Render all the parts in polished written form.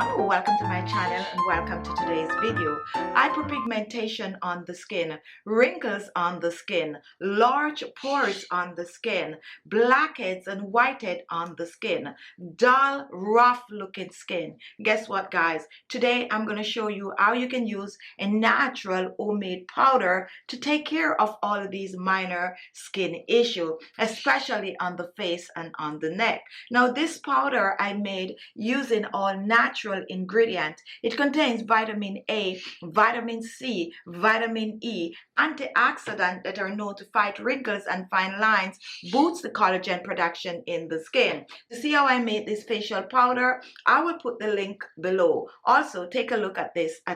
everyone, welcome to my channel and welcome to today's video. Hyperpigmentation on the skin, wrinkles on the skin, large pores on the skin, blackheads and whitehead on the skin, dull, rough looking skin. Guess what, guys? Today I'm going to show you how you can use a natural homemade powder to take care of all of these minor skin issues, especially on the face and on the neck. Now, this powder I made using all natural ingredients. It contains vitamin A, vitamin C, vitamin E, antioxidants that are known to fight wrinkles and fine lines, boosts the collagen production in the skin. To see how I made this facial powder, I will put the link below. Also, take a look at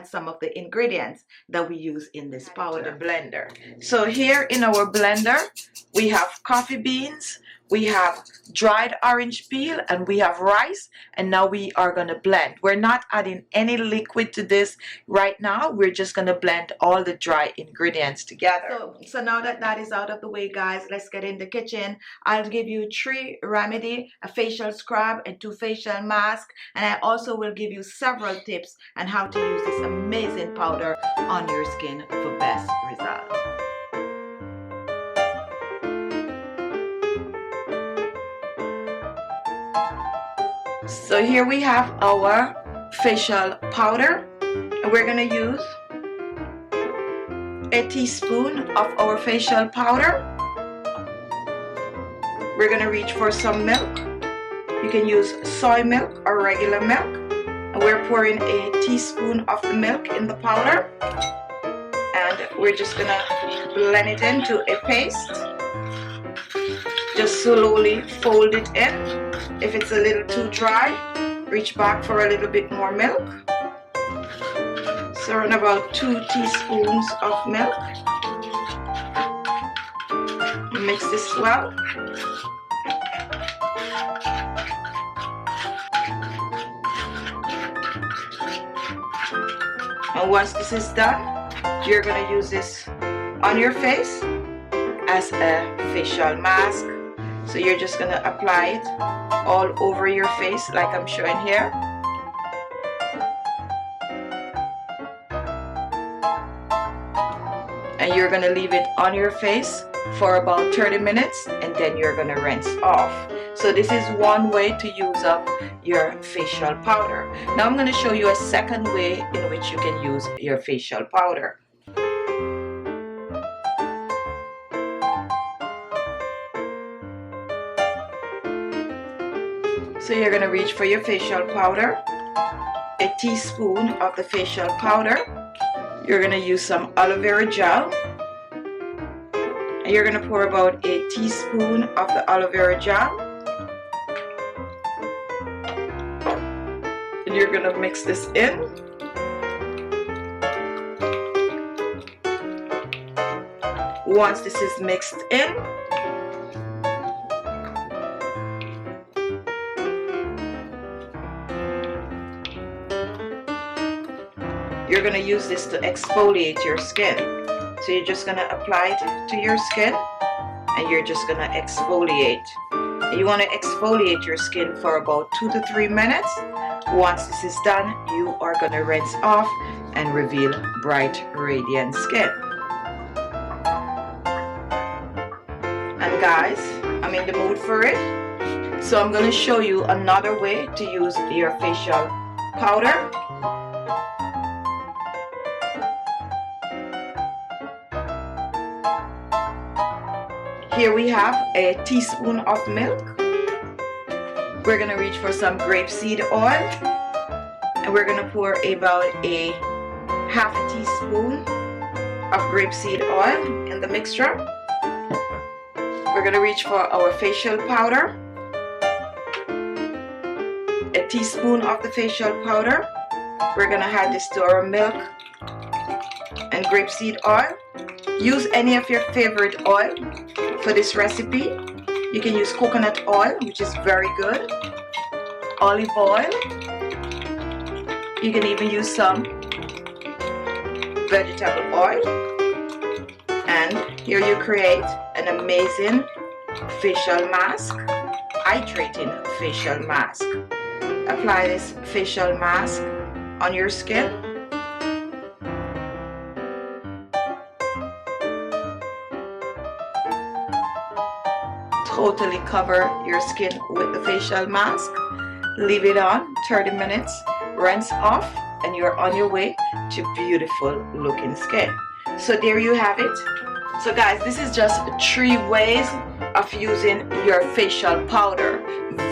some of the ingredients that we use in this powder. The blender. So here in our blender, we have coffee beans, we have dried orange peel, and we have rice, and now we are going to blend. We're not adding any liquid to this right now. We're just going to blend all the dry ingredients together. So now that that is out of the way, guys, let's get in the kitchen. I'll give you 3 remedy, a facial scrub and 2 facial masks, and I also will give you several tips on how to use this amazing powder on your skin for best results. So here we have our facial powder, and we're going to use a teaspoon of our facial powder. We're going to reach for some milk. You can use soy milk or regular milk, and we're pouring a teaspoon of the milk in the powder, and we're just going to blend it into a paste. Just slowly fold it in. If it's a little too dry, reach back for a little bit more milk. So around about 2 teaspoons of milk. Mix this well. And once this is done, you're going to use this on your face as a facial mask. So you're just going to apply it all over your face like I'm showing here. And you're going to leave it on your face for about 30 minutes, and then you're going to rinse off. So this is one way to use up your facial powder. Now I'm going to show you a second way in which you can use your facial powder. So you're going to reach for your facial powder, a teaspoon of the facial powder. You're going to use some aloe vera gel, and you're going to pour about a teaspoon of the aloe vera gel, and you're going to mix this in. Once this is mixed in, you're going to use this to exfoliate your skin. So you're just going to apply it to your skin, and you're just going to exfoliate. And you want to exfoliate your skin for about 2 to 3 minutes. Once this is done, you are going to rinse off and reveal bright, radiant skin. And guys, I'm in the mood for it. So I'm going to show you another way to use your facial powder. Here we have a teaspoon of milk. We're going to reach for some grapeseed oil, and we're going to pour about a half a teaspoon of grapeseed oil in the mixture. We're going to reach for our facial powder, a teaspoon of the facial powder. We're going to add this to our milk and grapeseed oil. Use any of your favorite oil for this recipe. You can use coconut oil, which is very good, olive oil. You can even use some vegetable oil, and here you create an amazing facial mask, hydrating facial mask. apply this facial mask on your skin. Totally cover your skin with the facial mask. Leave it on 30 minutes, rinse off, and you're on your way to beautiful looking skin. So there you have it. So guys, this is just 3 ways of using your facial powder.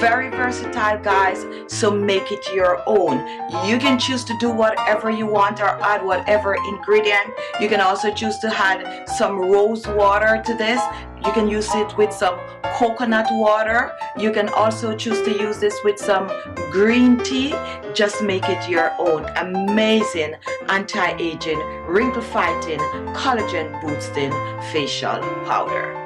Very versatile, guys, so make it your own. You can choose to do whatever you want or add whatever ingredient. You can also choose to add some rose water to this. You can use it with some coconut water. You can also choose to use this with some green tea. Just make it your own. Amazing anti-aging, wrinkle fighting, collagen boosting facial powder.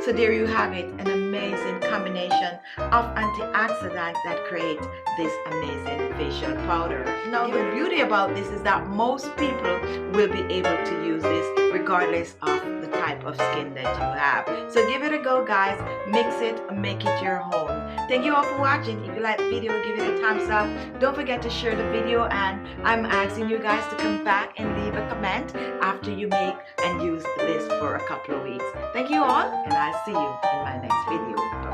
So there you have it, an amazing combination of antioxidants that create this amazing facial powder. Now the beauty about this is that most people will be able to use this regardless of the type of skin that you have. So give it a go, guys. Mix it, make it your home. Thank you all for watching. If you like the video, give it a thumbs up. Don't forget to share the video, and I'm asking you guys to come back and leave a comment after you make and use this for a couple of weeks. Thank you all, and I'll see you in my next video.